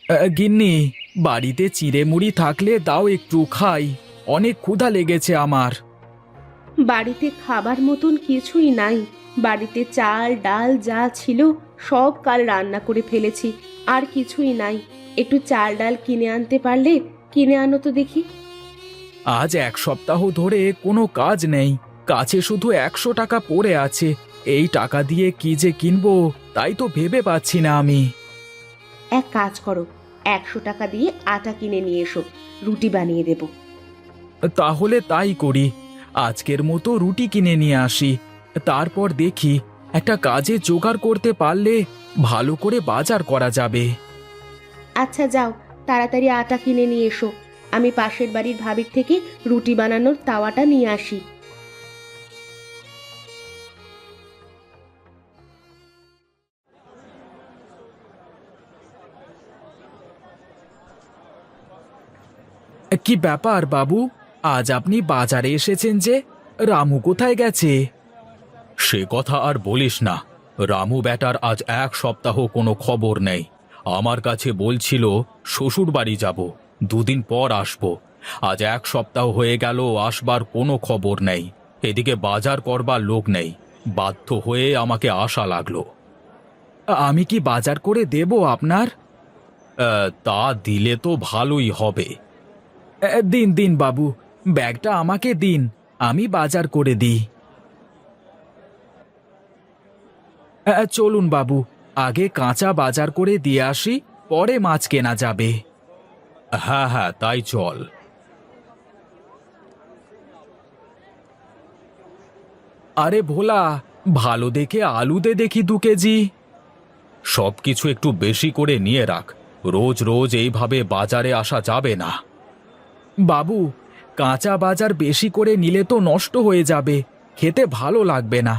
গিন্নি, বাড়িতে চিড়ে মুড়ি থাকলে দাও, একটু খাই। অনেক ক্ষুধা লেগেছে আমার। বাড়িতে খাবার মতন কিছুই নাই। বাড়িতে চাল ডাল যা ছিল সব কাল রান্না করে ফেলেছি, আর কিছুই নাই। একটু চাল ডাল কিনে আনতে পারলে কিনে আনো তো দেখি। আজ 1 সপ্তাহ ধরে কোনো কাজ নেই, কাছে শুধু 100 টাকা পড়ে আছে। এই টাকা দিয়ে কি যে কিনবো তাই তো ভেবে পাচ্ছি না আমি। এক কাজ করো, 100 টাকা দিয়ে আটা কিনে নিয়ে এসো, রুটি বানিয়ে দেব। তাহলে তাই করি, আজকের মতো রুটি কিনে নিয়ে আসি। তারপর দেখি, একটা কাজে জোগাড় করতে পারলে ভালো করে বাজার করা যাবে। আচ্ছা যাও, তাড়াতাড়ি আটা কিনে নিয়ে এসো। আমি পাশের বাড়ির ভাবির থেকে রুটি বানানোর তাওয়াটা নিয়ে আসি। কি ব্যাপার বাবু, আজ আপনি বাজারে এসেছেন যে? রামু কোথায় গেছে? সে কথা আর বলিস না, রামু ব্যাটার আজ 1 সপ্তাহ কোনো খবর নেই। আমার কাছে বলছিল শ্বশুর বাড়ি যাব, 2 দিন পর আসব। আজ 1 সপ্তাহ হয়ে গেল, আসবার কোনো খবর নেই। এদিকে বাজার করবার লোক নেই, বাধ্য হয়ে আমাকে আসা লাগলো। আমি কি বাজার করে দেব আপনার? তা দিলে তো ভালোই হবে। দিন দিন বাবু, ব্যাগটা আমাকে দিন, আমি বাজার করে দিই। চলুন বাবু, আগে কাঁচা বাজার করে দিয়ে আসি, পরে মাছ কেনা যাবে। হ্যাঁ হ্যাঁ, তাই চল। আরে ভোলা, ভালো দেখে আলু দে দেখি 2 কেজি। সবকিছু একটু বেশি করে নিয়ে রাখ, রোজ রোজ এইভাবে বাজারে আসা যাবে না। বাবু, কাঁচা বাজার বেশি করে নিলে তো নষ্ট হয়ে যাবে, খেতে ভালো লাগবে না।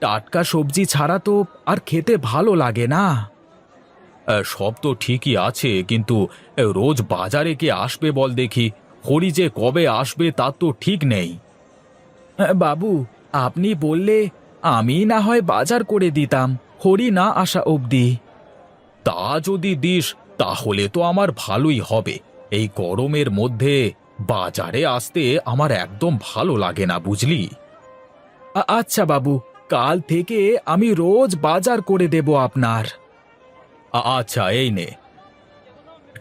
টাটকা সবজি ছাড়া তো আর খেতে ভালো লাগে না। সব তো ঠিকই আছে, কিন্তু রোজ বাজারে কে আসবে বল দেখি? হরি যে কবে আসবে তার তো ঠিক নেই। বাবু, আপনি বললে আমি না হয় বাজার করে দিতাম, হরি না আসা অবধি। তা যদি দিস তাহলে তো আমার ভালোই হবে। এই গরমের মধ্যে বাজারে আসতে আমার একদম ভালো লাগে না, বুঝলি? আচ্ছা বাবু, কাল থেকে আমি রোজ বাজার করে দেব আপনার। আচ্ছা, এই নে,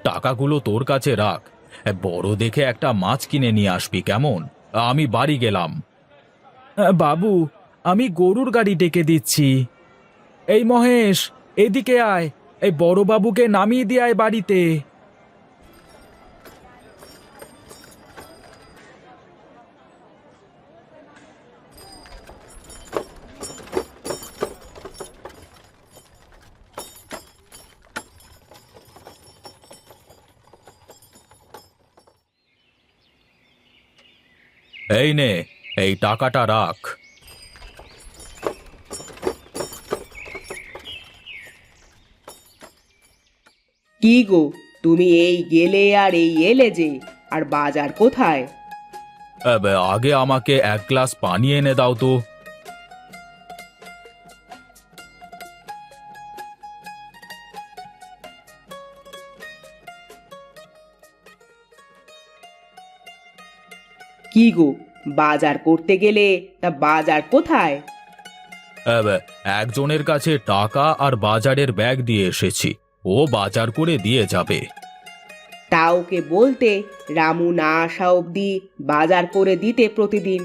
টাকাগুলো তোর কাছে রাখ। বড় দেখে একটা মাছ কিনে নিয়ে আসবি, কেমন? আমি বাড়ি গেলাম। বাবু, আমি গরুর গাড়ি ডেকে দিচ্ছি। এই মহেশ, এদিকে আয়, এই বড় বাবুকে নামিয়ে দিয়ে আয় বাড়িতে। এই নে, এই টাকাটা রাখ। কি গো, তুমি এই গেলে আর এই এলে যে, আর বাজার কোথায়? আগে আমাকে 1 গ্লাস পানি এনে দাও তো। কি গো, বাজার করতে গেলে তা বাজার কোথায়? আহ, একজনের কাছে টাকা আর বাজারের ব্যাগ দিয়ে এসেছি, ও বাজার করে দিয়ে যাবে। তা ওকে বলতে রামু না আসা অবধি বাজার করে দিতে প্রতিদিন।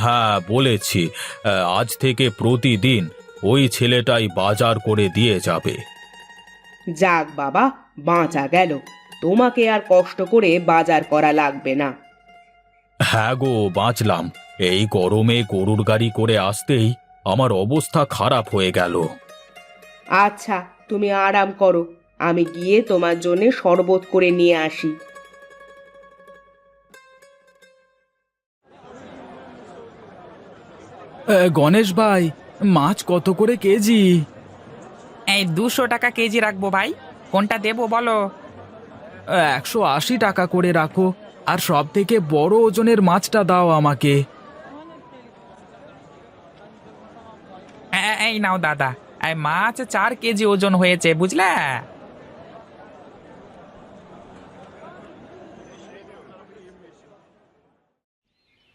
হ্যাঁ বলেছি, আজ থেকে প্রতিদিন ওই ছেলেটাই বাজার করে দিয়ে যাবে। যাক বাবা, বাঁচা গেল, তোমাকে আর কষ্ট করে বাজার করা লাগবে না। হ্যাঁ গো, বাঁচলাম। এই গরমে গরুর গাড়ি করে আসতেই আমার অবস্থা খারাপ হয়ে গেল। আচ্ছা, তুমি আরাম করো, আমি গিয়ে তোমার জন্য শরবত করে নিয়ে আসি। গণেশ ভাই, মাছ কত করে কেজি? এই 200 টাকা কেজি রাখবো ভাই, কোনটা দেবো বলো? 180 টাকা করে রাখো, আর সব থেকে বড় ওজনের মাছটা দাও আমাকে। এই নাও দাদা, এই মাছ 4 কেজি ওজন হয়েছে, বুঝলে?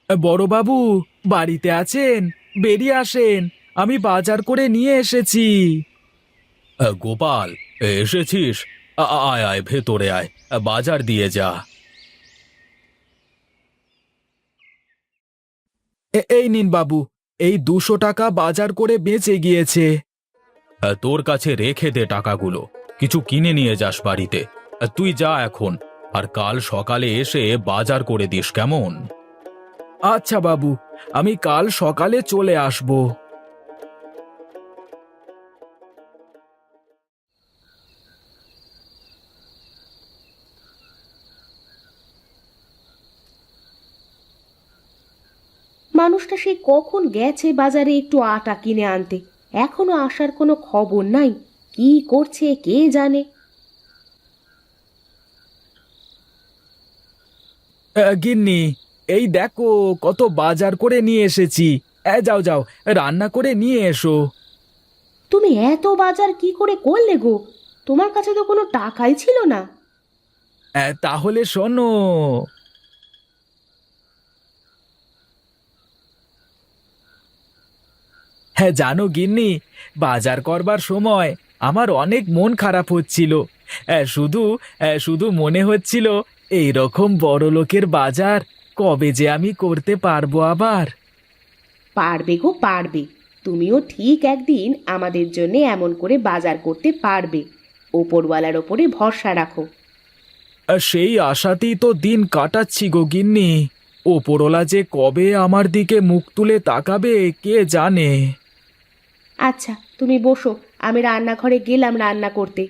বড়বাবু, বাড়িতে আছেন? বেরিয়ে আসেন, আমি বাজার করে নিয়ে এসেছি। গোপাল, এসেছিস? আয় আয়, ভেতরে আয়, বাজার দিয়ে যা। এই নিন বাবু, এই 200 টাকা বাজার করে বেঁচে গিয়েছে। তোর কাছে রেখে দে টাকাগুলো, কিছু কিনে নিয়ে যাস বাড়িতে। তুই যা এখন, আর কাল সকালে এসে বাজার করে দিস, কেমন? আচ্ছা বাবু, আমি কাল সকালে চলে আসব। মানুষটা সেই কখন গেছে বাজারে একটু আটা কিনে আনতে, এখনো আসার কোনো খবর নাই। কি করছে কে জানে। গিন্নি, এই দেখো কত বাজার করে নিয়ে এসেছি। যাও যাও, রান্না করে নিয়ে এসো। তুমি এত বাজার কি করে করলে গো? তোমার কাছে তো কোনো টাকাই ছিল না। তাহলে শোনো। হ্যাঁ জানো গিন্নি, বাজার করবার সময় আমার অনেক মন খারাপ হচ্ছিল। শুধু শুধু মনে হচ্ছিল এই রকম বড় লোকের বাজার কবে যে আমি করতে পারবো আবার। পারবে গো পারবে, তুমিও ঠিক একদিন আমাদের জন্য এমন করে বাজার করতে পারবে। ওপরওয়ালার ওপরে ভরসা রাখো। সেই আশাতেই তো দিন কাটাচ্ছি গো গিন্নি। ওপরওয়ালা যে কবে আমার দিকে মুখ তুলে তাকাবে কে জানে। আচ্ছা তুমি বসো, আমি রান্নাঘরে গেলাম রান্না করতে।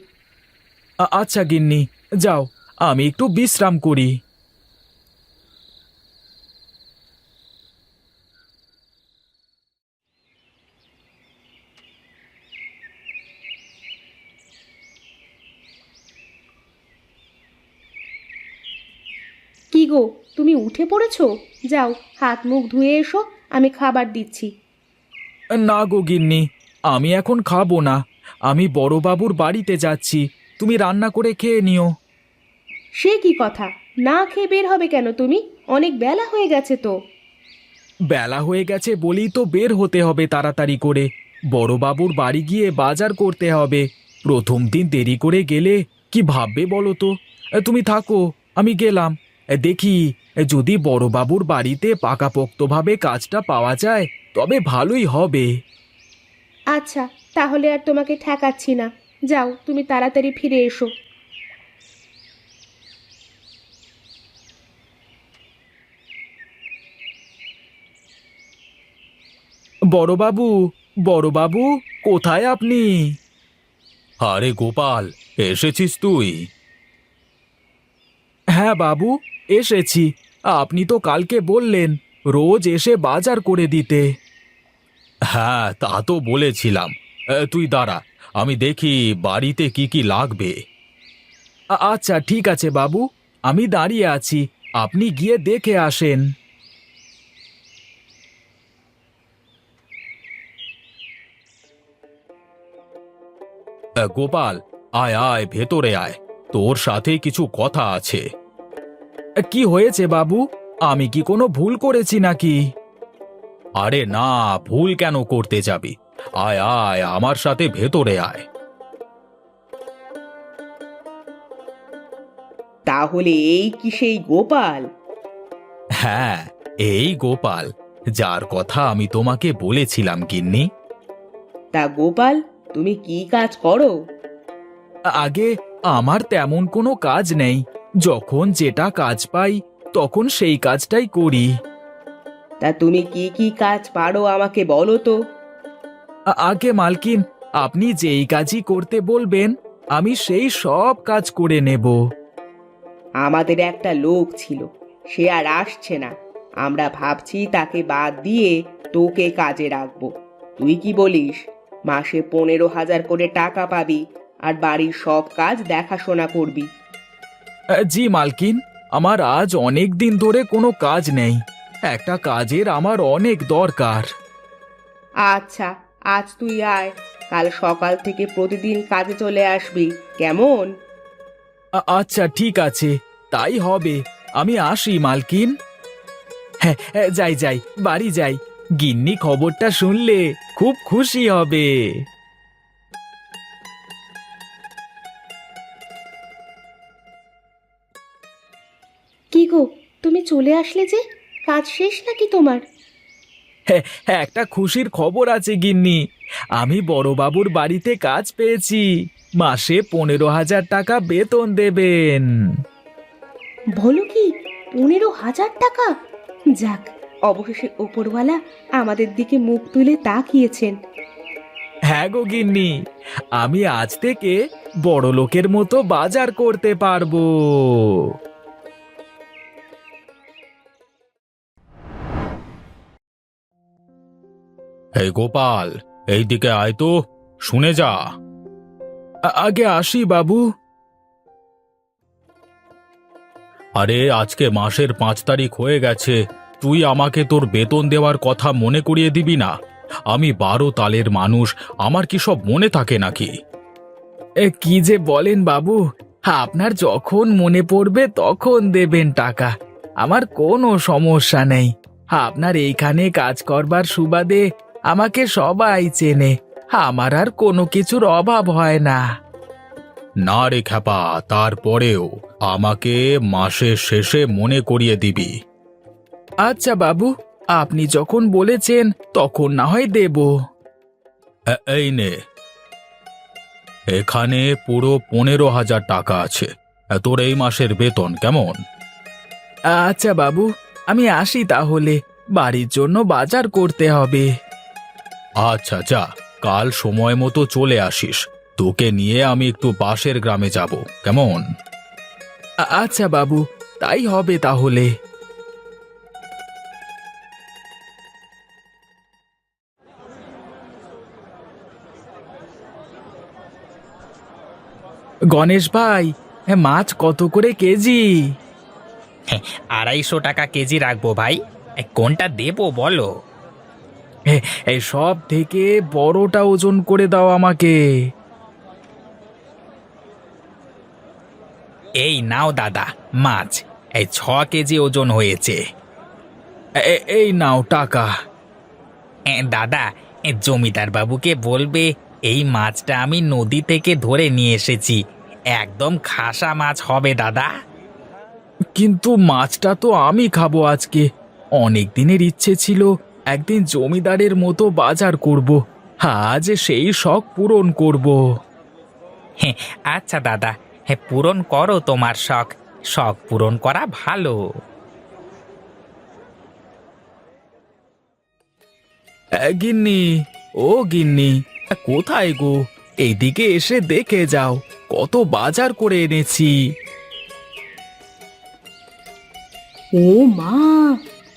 আচ্ছা গিন্নি, যাও, আমি একটু বিশ্রাম করি। কি গো, তুমি উঠে পড়েছো? যাও হাত মুখ ধুয়ে এসো, আমি খাবার দিচ্ছি। না গো গিন্নি, আমি এখন খাবো না। আমি বড়বাবুর বাড়িতে যাচ্ছি, তুমি রান্না করে খেয়ে নিও। সে কি কথা, না খেয়ে বের হবে কেন তুমি? অনেক বেলা হয়ে গেছে তো। বেলা হয়ে গেছে বলেই তো বের হতে হবে তাড়াতাড়ি করে। বড়বাবুর বাড়ি গিয়ে বাজার করতে হবে। প্রথম দিন দেরি করে গেলে কি ভাববে বলো তো? তুমি থাকো, আমি গেলাম। দেখি, যদি বড়বাবুর বাড়িতে পাকাপোক্তভাবে কাজটা পাওয়া যায় তবে ভালোই হবে। আচ্ছা, তাহলে আর তোমাকে ঠেকাচ্ছি না, যাও তুমি তাড়াতাড়ি ফিরে এসো। বড়বাবু, বড়বাবু, কোথায় আপনি? আরে গোপাল, এসেছিস তুই? হ্যাঁ বাবু, এসেছি। আপনি তো কালকে বললেন রোজ এসে বাজার করে দিতে। হ্যাঁ, তা তো বলেছিলাম। তুই দাঁড়া, আমি দেখি বাড়িতে কি কি লাগবে। আচ্ছা ঠিক আছে বাবু, আমি দাঁড়িয়ে আছি, আপনি গিয়ে দেখে আসেন। গোপাল, আয় আয়, ভেতরে আয়, তোর সাথে কিছু কথা আছে। কি হয়েছে বাবু? আমি কি কোনো ভুল করেছি নাকি? আরে না, ভুল কেন করতে যাবি? আয় আয়, আমার সাথে ভেতরে আয়। তাহলে এই কি সেই গোপাল? হ্যাঁ, এই গোপাল, যার কথা আমি তোমাকে বলেছিলাম গিন্নি। তা গোপাল, তুমি কি কাজ করো? আগে আমার তেমন কোনো কাজ নেই, যখন যেটা কাজ পাই তখন সেই কাজটাই করি। তা তুমি কি কি কাজ পারো আমাকে বলো তো। আগে মালকিন, আপনি যেই কাজই করতে বলবেন আমি সেই সব কাজ করে নেব। আমাদের একটা লোক ছিল, সে আর আসছে না। আমরা ভাবছি তাকে বাদ দিয়ে তোকে কাজে রাখবো। তুই কি বলিস? মাসে 15,000 করে টাকা পাবি, আর বাড়ির সব কাজ দেখাশোনা করবি। জি মালকিন, আমার আজ অনেক দিন ধরে কোনো কাজ নেই, একটা কাজের আমার অনেক দরকার। আচ্ছা, আজ তুই আয়, কাল সকাল থেকে প্রতিদিন কাজে চলে আসবি, কেমন? আচ্ছা ঠিক আছে, তাই হবে, আমি আসি মালকিন। হ্যাঁ, যাই যাই, বাড়ি যাই। গিন্নি খবরটা শুনলে খুব খুশি হবে। কি গো, তুমি চলে আসলে যে? কাজ শেষ নাকি তোমার? হ্যাঁ, একটা খুশির খবর আছে গিন্নি। আমি বড়বাবুর বাড়িতে কাজ পেয়েছি। মাসে 15,000 টাকা বেতন দেবেন। বলো কি, 15,000 টাকা? যাক, অবশেষে ওপরওয়ালা আমাদের দিকে মুখ তুলে তাকিয়েছেন। হ্যাঁ গো গিন্নি, আমি আজ থেকে বড় লোকের মতো বাজার করতে পারবো। এই গোপাল, এই দিকে আয় তো, শুনে যা। আগে আসি বাবু। আরে আজকে মাসের 5 তারিখ হয়ে গেছে, তুই আমাকে তোর বেতন দেওয়ার কথা মনে করিয়ে দিবি না? আমি 12 তালের মানুষ, আমার কি সব মনে থাকে নাকি? কি যে বলেন বাবু, আপনার যখন মনে পড়বে তখন দেবেন টাকা, আমার কোনো সমস্যা নেই। আপনার এইখানে কাজ করবার সুবাদে আমাকে সবাই চেনে, আমার আর কোনো কিছুর অভাব হয় না। না রে খ্যাপা, তারপরেও আমাকে মাসের শেষে মনে করিয়ে দিবি। আচ্ছা বাবু, আপনি যখন বলেছেন তখন না হয় দেব। এই নে, এখানে পুরো 15,000 টাকা আছে। তোর এই মাসের বেতন কেমন? আচ্ছা বাবু, আমি আসি তাহলে, বাড়ির জন্য বাজার করতে হবে। আচ্ছা যা, কাল সময় মতো চলে আসিস। তোকে নিয়ে আমি একটু পাশের গ্রামে যাব, কেমন? আচ্ছা বাবু, তাই হবে তাহলে। গণেশ ভাই, মাছ কত করে কেজি? 250 টাকা কেজি রাখবো ভাই। কোনটা দেবো বলো? এই সব থেকে বড়টা ওজন করে দাও আমাকে। এই নাও দাদা মাছ, এই 6 কেজি ওজন হয়েছে। এই নাও টাকা। দাদা, জমিদার বাবুকে বলবে এই মাছটা আমি নদী থেকে ধরে নিয়ে এসেছি, একদম খাসা মাছ হবে দাদা। কিন্তু মাছটা তো আমি খাবো আজকে। অনেক দিনের ইচ্ছে ছিল একদিন জমিদারের মতো বাজার করব, আজ সেই শখ পূরণ করব। আচ্ছা দাদা, পূরণ করো তোমার শখ, শখ পূরণ করা ভালো। গিন্নি, ও গিন্নি, কোথায় গো? এইদিকে এসে দেখে যাও, কত বাজার করে এনেছি। ও মা,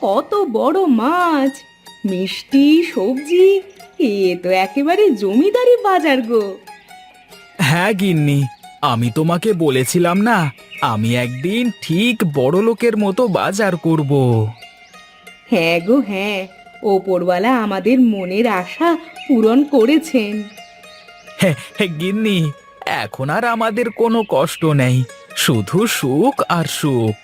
কত বড় মাছ, মিষ্টি, সবজি, এ তো একেবারে জমিদারি বাজার গো। হ্যাঁ গিন্নি, আমি তোমাকে বলেছিলাম না, আমি একদিন ঠিক বড় লোকের মতো বাজার করব। হ্যাঁ গো হ্যাঁ, ওপরওয়ালা আমাদের মনের আশা পূরণ করেছেন। গিন্নি, এখন আর আমাদের কোনো কষ্ট নেই, শুধু সুখ আর সুখ।